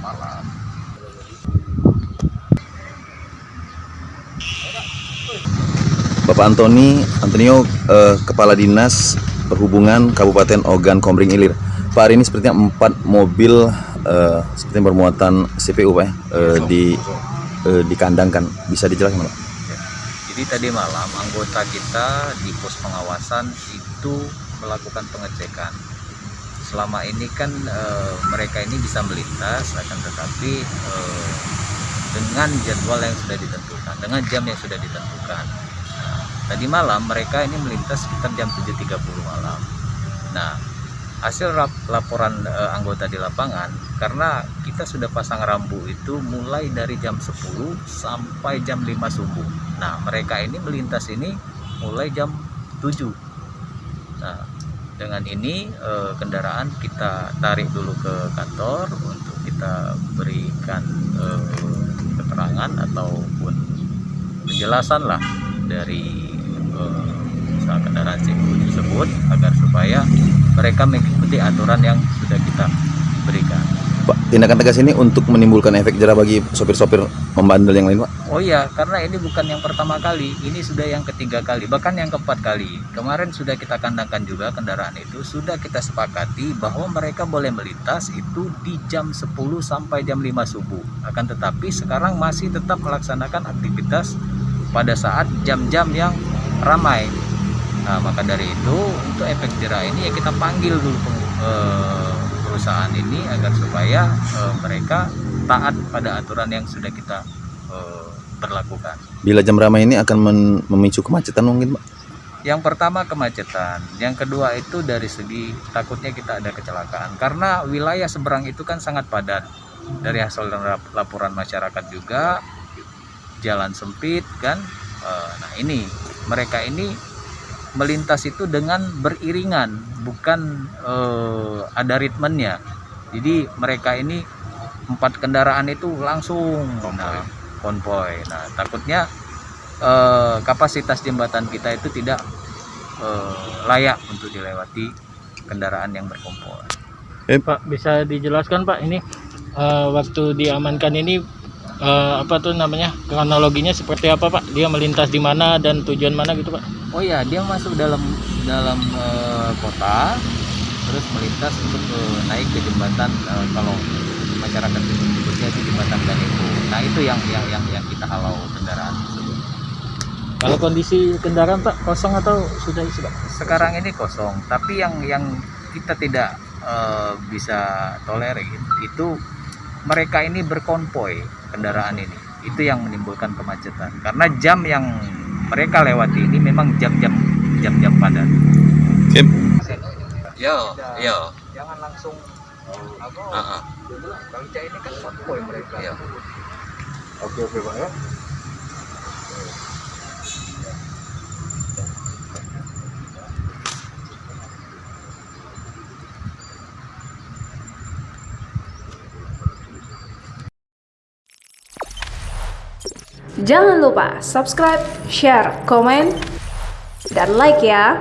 malam. Bapak Antonio, Kepala Dinas Perhubungan Kabupaten Ogan Komering Ilir. Pak, hari ini sepertinya 4 mobil sepertinya bermuatan CPU Pak dikandangkan. Bisa dijelaskan Pak? Jadi tadi malam anggota kita di pos pengawasan itu melakukan pengecekan. Selama ini kan mereka ini bisa melintas, akan tetapi dengan jadwal yang sudah ditentukan, dengan jam yang sudah ditentukan. Nah, tadi malam mereka ini melintas sekitar jam 7.30 malam. Nah, hasil laporan anggota di lapangan, karena kita sudah pasang rambu itu mulai dari jam 10 sampai jam 5 subuh. Nah, mereka ini melintas ini mulai jam 7. Nah, dengan ini kendaraan kita tarik dulu ke kantor untuk kita berikan keterangan ataupun penjelasan lah dari usaha kendaraan CPU tersebut, agar supaya mereka mengikuti aturan yang sudah kita berikan. Pak, tindakan tegas ini untuk menimbulkan efek jerah bagi sopir-sopir membandel yang lain Pak? Oh iya, karena ini bukan yang pertama kali, ini sudah yang ketiga kali, bahkan yang keempat kali. Kemarin sudah kita kandangkan juga kendaraan itu, sudah kita sepakati bahwa mereka boleh melintas itu di jam 10 sampai jam 5 subuh. Akan tetapi sekarang masih tetap melaksanakan aktivitas pada saat jam-jam yang ramai. Nah, maka dari itu untuk efek jerah ini ya kita panggil dulu perusahaan ini agar supaya mereka taat pada aturan yang sudah kita berlakukan. Bila jam ramai ini akan memicu kemacetan mungkin Pak? Yang pertama kemacetan, yang kedua itu dari segi takutnya kita ada kecelakaan, karena wilayah seberang itu kan sangat padat. Dari hasil laporan masyarakat juga jalan sempit kan. Nah, ini mereka ini melintas itu dengan beriringan, bukan ada ritmennya. Jadi mereka ini 4 kendaraan itu langsung konvoy. Nah, takutnya kapasitas jembatan kita itu tidak layak untuk dilewati kendaraan yang berkonvoy. Pak, bisa dijelaskan Pak, ini waktu diamankan ini apa tuh namanya, kronologinya seperti apa Pak? Dia melintas di mana dan tujuan mana gitu Pak? Oh ya, dia masuk dalam kota, terus melintas untuk naik ke jembatan, kalau masyarakat itu menyebutnya itu jembatan Ganepo. Nah, itu yang kita halau kendaraan tersebut. Kalau kondisi kendaraan Pak kosong atau sudah isi Pak? Sekarang ini kosong, tapi yang kita tidak bisa tolerir itu mereka ini berkonvoy kendaraan ini. Itu yang menimbulkan kemacetan. Karena jam yang mereka lewati ini memang jam-jam padat. Yo. Jangan langsung Bang Cak ini kan konvoy mereka. Yo. Oke Pak ya. Jangan lupa subscribe, share, komen, dan like ya.